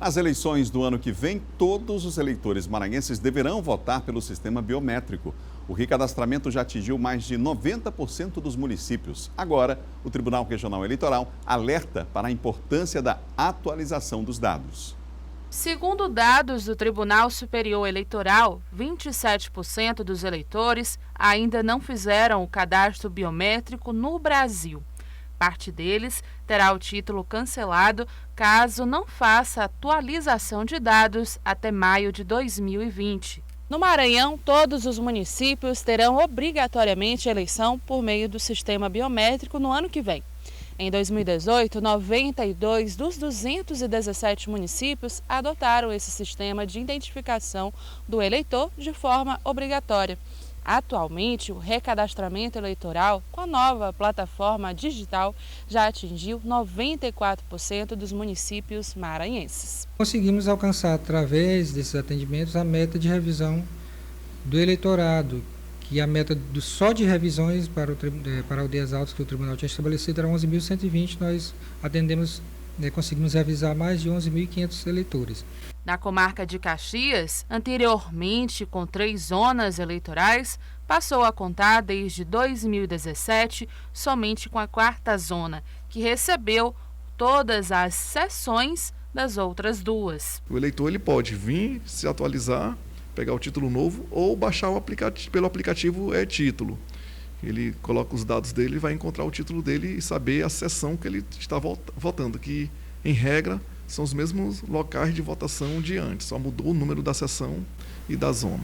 Nas eleições do ano que vem, todos os eleitores maranhenses deverão votar pelo sistema biométrico. O recadastramento já atingiu mais de 90% dos municípios. Agora, o Tribunal Regional Eleitoral alerta para a importância da atualização dos dados. Segundo dados do Tribunal Superior Eleitoral, 27% dos eleitores ainda não fizeram o cadastro biométrico no Brasil. Parte deles terá o título cancelado caso não faça atualização de dados até maio de 2020. No Maranhão, todos os municípios terão obrigatoriamente eleição por meio do sistema biométrico no ano que vem. Em 2018, 92 dos 217 municípios adotaram esse sistema de identificação do eleitor de forma obrigatória. Atualmente, o recadastramento eleitoral com a nova plataforma digital já atingiu 94% dos municípios maranhenses. Conseguimos alcançar, através desses atendimentos, a meta de revisão do eleitorado, que a meta só de revisões para aldeias altas que o tribunal tinha estabelecido era 11.120, nós conseguimos revisar mais de 11.500 eleitores. Na comarca de Caxias, anteriormente com 3 zonas eleitorais, passou a contar desde 2017 somente com a 4ª zona, que recebeu todas as sessões das outras 2. O eleitor ele pode vir, se atualizar, pegar o título novo ou baixar pelo aplicativo título. Ele coloca os dados dele, vai encontrar o título dele e saber a sessão que ele está votando, que em regra são os mesmos locais de votação de antes, só mudou o número da sessão e da zona.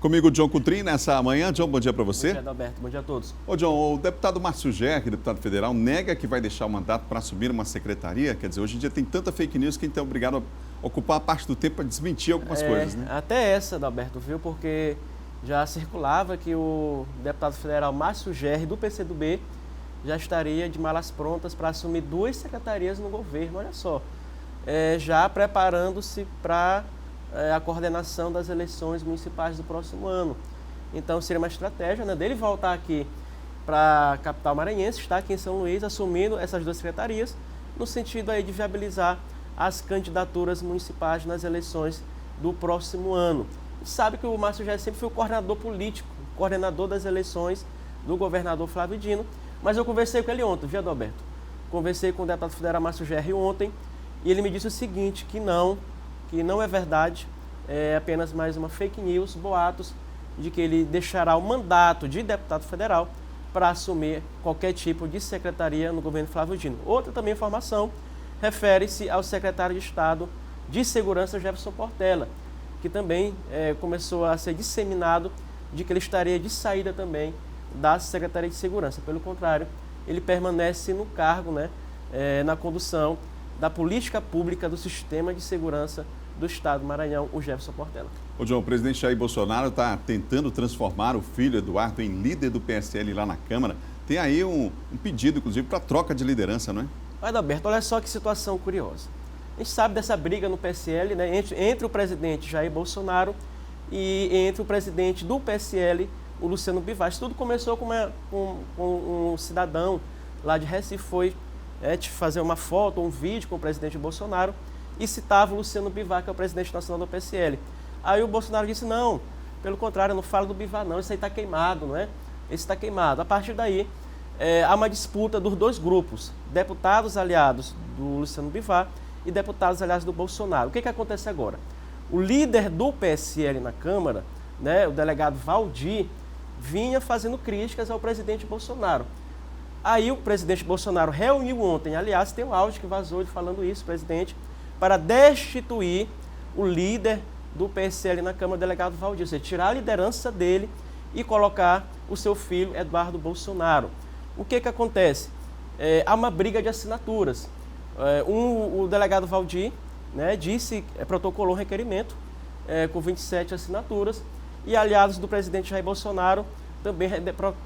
Comigo, John Coutrinho, nessa manhã. John, bom dia para você. Bom dia, Adalberto. Bom dia a todos. Ô, John, o deputado Márcio Gerri, deputado federal, nega que vai deixar o mandato para assumir uma secretaria. Quer dizer, hoje em dia tem tanta fake news que a gente é obrigado a ocupar a parte do tempo para desmentir algumas coisas, né? Até essa, Adalberto, viu? Porque já circulava que o deputado federal Márcio Gerri, do PCdoB, já estaria de malas prontas para assumir 2 secretarias no governo, olha só. Já preparando-se para a coordenação das eleições municipais do próximo ano. Então seria uma estratégia, né, dele voltar aqui para a capital maranhense, estar aqui em São Luís, assumindo essas 2 secretarias, no sentido aí de viabilizar as candidaturas municipais nas eleições do próximo ano. A gente sabe que o Márcio Gerri sempre foi o coordenador político, coordenador das eleições do governador Flávio Dino, mas eu conversei com ele ontem, viu, Adalberto? Conversei com o deputado federal Márcio Gerri ontem e ele me disse o seguinte, que não é verdade, é apenas mais uma fake news, boatos, de que ele deixará o mandato de deputado federal para assumir qualquer tipo de secretaria no governo Flávio Dino. Outra também informação refere-se ao secretário de Estado de Segurança, Jefferson Portela, que também começou a ser disseminado de que ele estaria de saída também da Secretaria de Segurança. Pelo contrário, ele permanece no cargo, na condução da política pública do sistema de segurança do Estado do Maranhão, o Jefferson Portela. Ô João, o presidente Jair Bolsonaro está tentando transformar o filho Eduardo em líder do PSL lá na Câmara. Tem aí um pedido, inclusive, para troca de liderança, não é? Adalberto, olha só que situação curiosa. A gente sabe dessa briga no PSL, entre o presidente Jair Bolsonaro e entre o presidente do PSL, o Luciano Bivar. Tudo começou com um cidadão lá de Recife, foi fazer uma foto, um vídeo com o presidente Bolsonaro e citava o Luciano Bivar, que é o presidente nacional do PSL. Aí o Bolsonaro disse, não, pelo contrário, não fala do Bivar não, isso aí está queimado, não é? Esse está queimado. A partir daí, há uma disputa dos dois grupos, deputados aliados do Luciano Bivar e deputados aliados do Bolsonaro. O que acontece agora? O líder do PSL na Câmara, o delegado Valdir, vinha fazendo críticas ao presidente Bolsonaro. Aí o presidente Bolsonaro reuniu ontem, aliás, tem um áudio que vazou de falando isso, presidente, para destituir o líder do PSL na Câmara, o delegado Valdir, ou seja, tirar a liderança dele e colocar o seu filho, Eduardo Bolsonaro. O que acontece? Há uma briga de assinaturas. O delegado Valdir protocolou um requerimento com 27 assinaturas e aliados do presidente Jair Bolsonaro também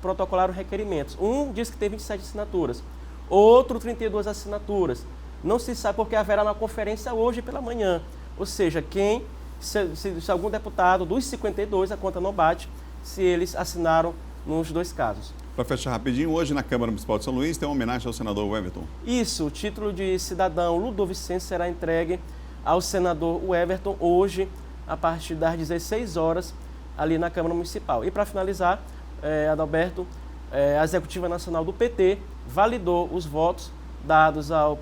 protocolaram requerimentos. Um diz que tem 27 assinaturas, outro 32 assinaturas. Não se sabe porque haverá uma conferência hoje pela manhã. Ou seja, se algum deputado dos 52, a conta não bate, se eles assinaram nos dois casos. Para fechar rapidinho, hoje na Câmara Municipal de São Luís tem uma homenagem ao senador Everton. Isso, o título de cidadão Ludovicense será entregue ao senador Everton hoje, a partir das 16 horas, ali na Câmara Municipal. E para finalizar, Adalberto, a Executiva Nacional do PT validou os votos dados ao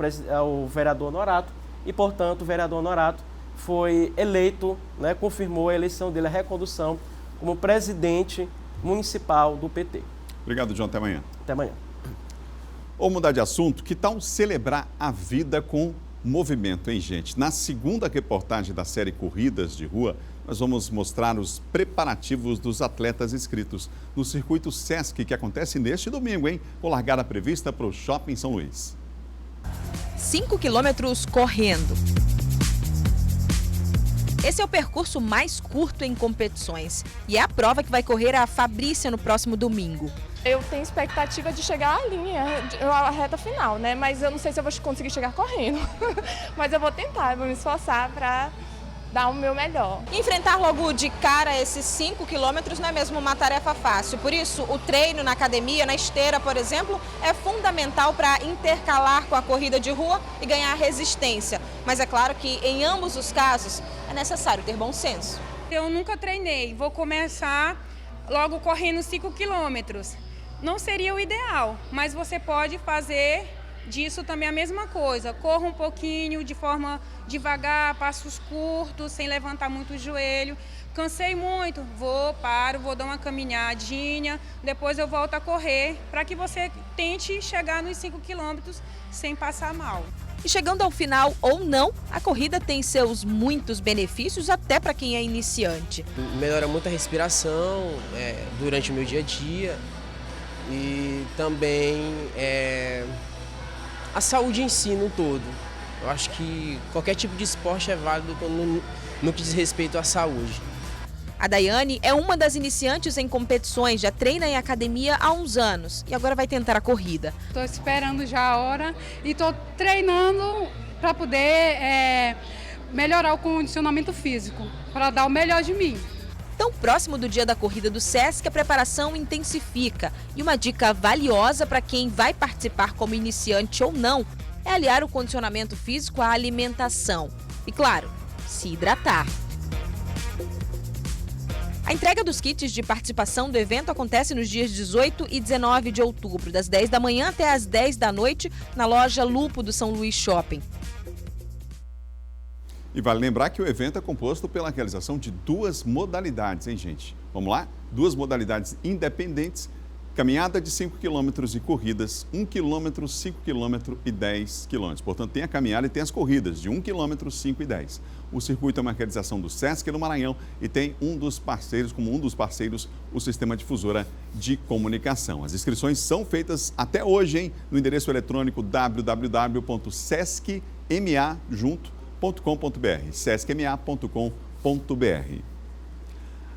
vereador Honorato e, portanto, o vereador Honorato foi eleito, confirmou a eleição dele, a recondução como presidente municipal do PT. Obrigado, João. Até amanhã. Até amanhã. Vamos mudar de assunto. Que tal celebrar a vida com movimento, hein, gente? Na segunda reportagem da série Corridas de Rua, nós vamos mostrar os preparativos dos atletas inscritos no circuito Sesc, que acontece neste domingo, hein? Com largada prevista para o Shopping São Luís. 5 quilômetros correndo. Esse é o percurso mais curto em competições e é a prova que vai correr a Fabrícia no próximo domingo. Eu tenho expectativa de chegar à linha, à reta final, mas eu não sei se eu vou conseguir chegar correndo. Mas eu vou tentar, eu vou me esforçar para dar o meu melhor. Enfrentar logo de cara esses 5 quilômetros não é mesmo uma tarefa fácil. Por isso, o treino na academia, na esteira, por exemplo, é fundamental para intercalar com a corrida de rua e ganhar resistência. Mas é claro que em ambos os casos é necessário ter bom senso. Eu nunca treinei, vou começar logo correndo 5 quilômetros. Não seria o ideal, mas você pode fazer disso também a mesma coisa. Corra um pouquinho de forma devagar, passos curtos, sem levantar muito o joelho. Cansei muito, vou dar uma caminhadinha, depois eu volto a correr, para que você tente chegar nos 5 quilômetros sem passar mal. E chegando ao final ou não, a corrida tem seus muitos benefícios até para quem é iniciante. Melhora muito a respiração durante o meu dia a dia e também a saúde em si no todo. Eu acho que qualquer tipo de esporte é válido no que diz respeito à saúde. A Daiane é uma das iniciantes em competições, já treina em academia há uns anos e agora vai tentar a corrida. Estou esperando já a hora e estou treinando para poder melhorar o condicionamento físico, para dar o melhor de mim. Tão próximo do dia da corrida do Sesc, a preparação intensifica. E uma dica valiosa para quem vai participar como iniciante ou não é aliar o condicionamento físico à alimentação e, claro, se hidratar. A entrega dos kits de participação do evento acontece nos dias 18 e 19 de outubro, das 10 da manhã até as 10 da noite, na loja Lupo do São Luís Shopping. E vale lembrar que o evento é composto pela realização de 2 modalidades, hein, gente? Vamos lá? 2 modalidades independentes, caminhada de 5 km e corridas, 1 km, 5 km e 10 km. Portanto, tem a caminhada e tem as corridas de 1 km, 5 e 10. O circuito é uma realização do Sesc no Maranhão e tem um dos parceiros, o Sistema Difusora de Comunicação. As inscrições são feitas até hoje, hein? No endereço eletrônico www.sescma.com.br, sescma.com.br.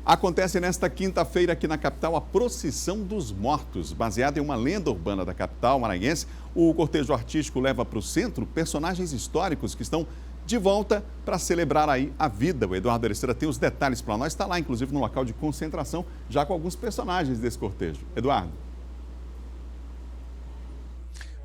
Acontece nesta quinta-feira aqui na capital a Procissão dos Mortos. Baseada em uma lenda urbana da capital maranhense, o cortejo artístico leva para o centro personagens históricos que estão de volta para celebrar aí a vida. O Eduardo Aresteira tem os detalhes para nós, está lá inclusive no local de concentração, já com alguns personagens desse cortejo. Eduardo.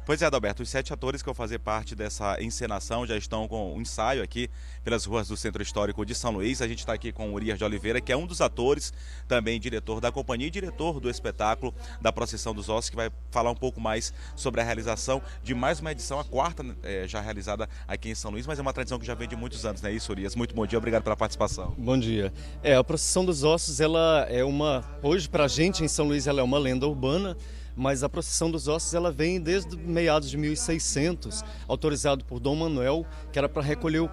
Pois é, Adalberto, os 7 atores que vão fazer parte dessa encenação já estão com um ensaio aqui pelas ruas do Centro Histórico de São Luís. A gente está aqui com o Urias de Oliveira, que é um dos atores, também diretor da companhia e diretor do espetáculo da Procissão dos Ossos, que vai falar um pouco mais sobre a realização de mais uma edição, a 4ª já realizada aqui em São Luís, mas é uma tradição que já vem de muitos anos, não é isso, Urias? Muito bom dia, obrigado pela participação. Bom dia. A Procissão dos Ossos, ela é hoje pra gente em São Luís, ela é uma lenda urbana, mas a Procissão dos Ossos ela vem desde meados de 1600, autorizado por Dom Manuel, que era para recolher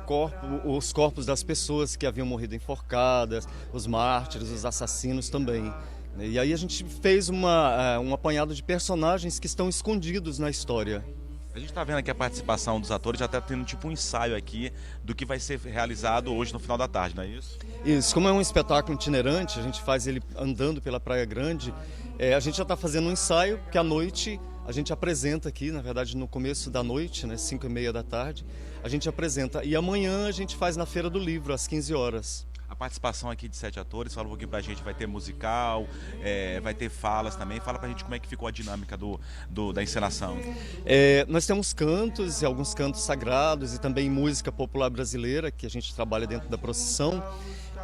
os corpos das pessoas que haviam morrido enforcadas, os mártires, os assassinos também. E aí a gente fez um apanhado de personagens que estão escondidos na história. A gente está vendo aqui a participação dos atores, já está tendo tipo um ensaio aqui do que vai ser realizado hoje no final da tarde, não é isso? Isso, como é um espetáculo itinerante, a gente faz ele andando pela Praia Grande, a gente já está fazendo um ensaio que à noite a gente apresenta aqui, na verdade no começo da noite, 5h30 da tarde, a gente apresenta. E amanhã a gente faz na Feira do Livro, às 15 horas. A participação aqui de 7 atores, fala um pouquinho pra gente, vai ter musical, vai ter falas também, fala pra gente como é que ficou a dinâmica da encenação. Nós temos cantos, alguns cantos sagrados e também música popular brasileira, que a gente trabalha dentro da procissão,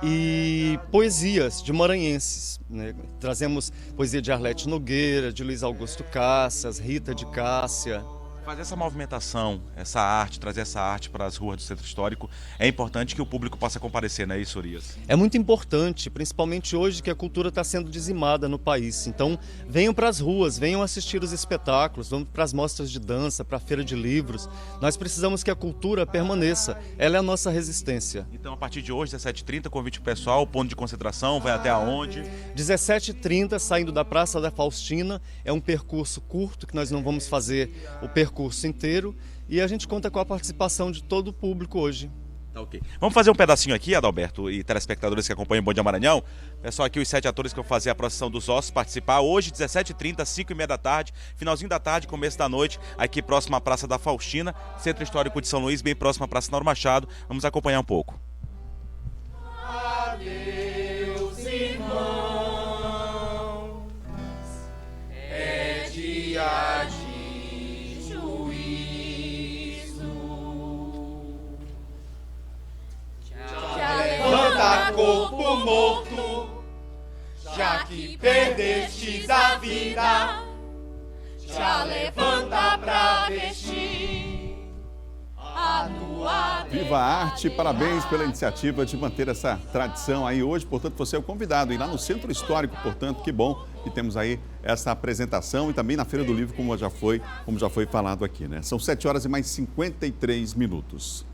e poesias de maranhenses, né? Trazemos poesia de Arlete Nogueira, de Luiz Augusto Cassas, Rita de Cássia. Fazer essa movimentação, essa arte, trazer essa arte para as ruas do Centro Histórico, é importante que o público possa comparecer, não é isso, Urias? É muito importante, principalmente hoje que a cultura está sendo dizimada no país. Então, venham para as ruas, venham assistir os espetáculos, vamos para as mostras de dança, para a feira de livros. Nós precisamos que a cultura permaneça, ela é a nossa resistência. Então, a partir de hoje, 17h30, convite pessoal, o ponto de concentração, vai até aonde? 17h30, saindo da Praça da Faustina, é um percurso curto, que nós não vamos fazer o percurso inteiro, e a gente conta com a participação de todo o público hoje. Tá, ok. Vamos fazer um pedacinho aqui, Adalberto, e telespectadores que acompanham o Bom Dia Maranhão. Pessoal, aqui os 7 atores que vão fazer a Procissão dos Ossos participar hoje, 17h30, 5h30 da tarde, finalzinho da tarde, começo da noite, aqui próximo à Praça da Faustina, Centro Histórico de São Luís, bem próximo à Praça Nauro Machado. Vamos acompanhar um pouco. Adeus, irmãos, é dia de levanta, corpo morto, já que perdestes a vida, já levanta pra vestir a tua. Viva a arte, parabéns pela iniciativa de manter essa tradição aí hoje. Portanto, você é o convidado. E lá no Centro Histórico, portanto, que bom que temos aí essa apresentação e também na Feira do Livro, como já foi falado aqui, né? São 7h mais 53 minutos.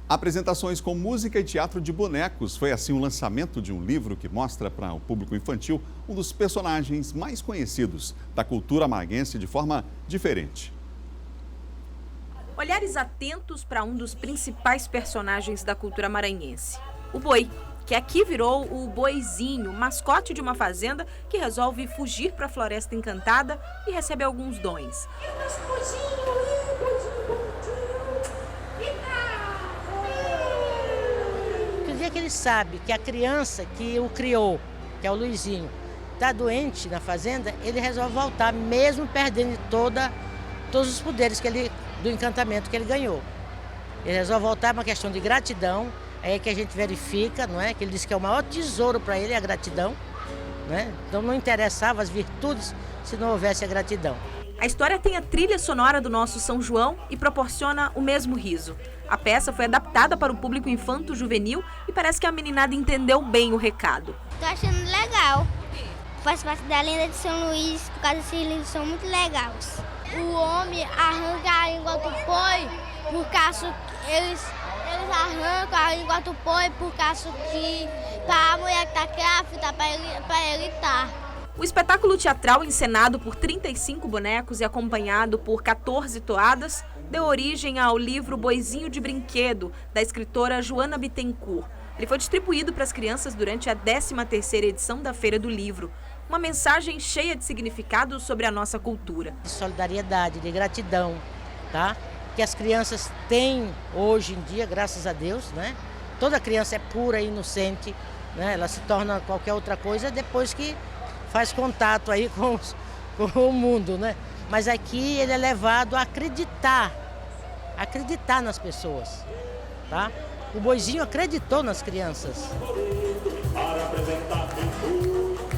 Apresentações com música e teatro de bonecos. Foi assim o lançamento de um livro que mostra para o público infantil um dos personagens mais conhecidos da cultura maranhense de forma diferente. Olhares atentos para um dos principais personagens da cultura maranhense, o boi, que aqui virou o boizinho, mascote de uma fazenda que resolve fugir para a Floresta Encantada e recebe alguns dons. Que ele sabe que a criança que o criou, que é o Luizinho, está doente na fazenda, ele resolve voltar, mesmo perdendo todos os poderes que ele do encantamento que ele ganhou. Ele resolve voltar uma questão de gratidão, é que a gente verifica, não é? Que ele disse que é o maior tesouro para ele é a gratidão, né? Então não interessava as virtudes se não houvesse a gratidão. A história tem a trilha sonora do nosso São João e proporciona o mesmo riso. A peça foi adaptada para o público infanto-juvenil e parece que a meninada entendeu bem o recado. Tô achando legal. Faz parte da lenda de São Luís, por causa desses livros são muito legais. O homem arranca a língua do boi, por causa que eles arrancam a língua do boi, por causa que para a mulher que tá grávida, para ele tá. O espetáculo teatral, encenado por 35 bonecos e acompanhado por 14 toadas, deu origem ao livro Boizinho de Brinquedo, da escritora Joana Bittencourt. Ele foi distribuído para as crianças durante a 13ª edição da Feira do Livro. Uma mensagem cheia de significado sobre a nossa cultura. De solidariedade, de gratidão, tá? Que as crianças têm hoje em dia, graças a Deus, né? Toda criança é pura e inocente, né? Ela se torna qualquer outra coisa depois que faz contato aí com o mundo, né? Mas aqui ele é levado a acreditar nas pessoas, tá? O Boizinho acreditou nas crianças. Para apresentar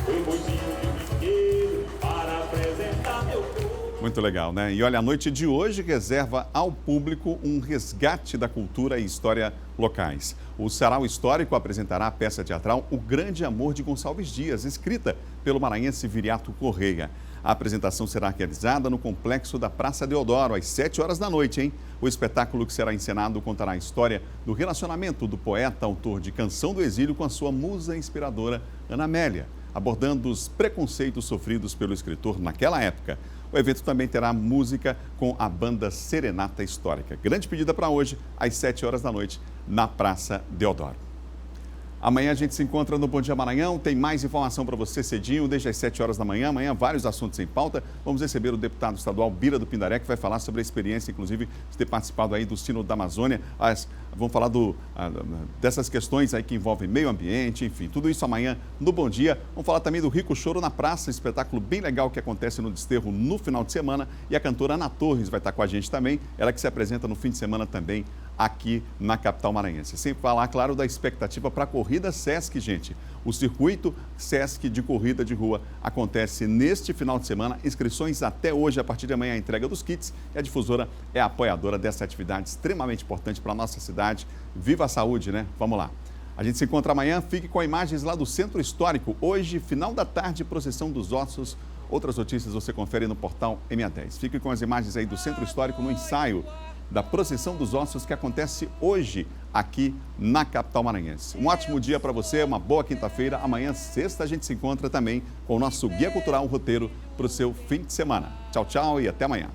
meu boizinho de brinquedo, para apresentar meu povo. Muito legal, né? E olha, a noite de hoje reserva ao público um resgate da cultura e história locais. O Sarau Histórico apresentará a peça teatral O Grande Amor de Gonçalves Dias, escrita pelo maranhense Viriato Correia. A apresentação será realizada no complexo da Praça Deodoro, às 7 horas da noite, hein? O espetáculo que será encenado contará a história do relacionamento do poeta, autor de Canção do Exílio, com a sua musa inspiradora, Ana Amélia, abordando os preconceitos sofridos pelo escritor naquela época. O evento também terá música com a banda Serenata Histórica. Grande pedida para hoje, às 7 horas da noite, na Praça Deodoro. Amanhã a gente se encontra no Bom Dia Maranhão. Tem mais informação para você cedinho, desde as 7 horas da manhã. Amanhã, vários assuntos em pauta. Vamos receber o deputado estadual Bira do Pindaré, que vai falar sobre a experiência, inclusive, de ter participado aí do Sínodo da Amazônia. Vamos falar dessas questões aí que envolvem meio ambiente, enfim, tudo isso amanhã no Bom Dia. Vamos falar também do Rico Choro na Praça, espetáculo bem legal que acontece no Desterro no final de semana. E a cantora Ana Torres vai estar com a gente também, ela que se apresenta no fim de semana também aqui na capital maranhense. Sem falar, claro, da expectativa para a Corrida Sesc, gente. O circuito Sesc de corrida de rua acontece neste final de semana. Inscrições até hoje, a partir de amanhã a entrega dos kits. E a Difusora é a apoiadora dessa atividade extremamente importante para a nossa cidade. Viva a saúde, né? Vamos lá. A gente se encontra amanhã. Fique com imagens lá do Centro Histórico. Hoje, final da tarde, procissão dos ossos. Outras notícias você confere no portal MA10. Fique com as imagens aí do Centro Histórico no ensaio da procissão dos ossos que acontece hoje aqui na capital maranhense. Um ótimo dia para você, uma boa quinta-feira. Amanhã, sexta, a gente se encontra também com o nosso Guia Cultural, um roteiro para o seu fim de semana. Tchau, tchau e até amanhã.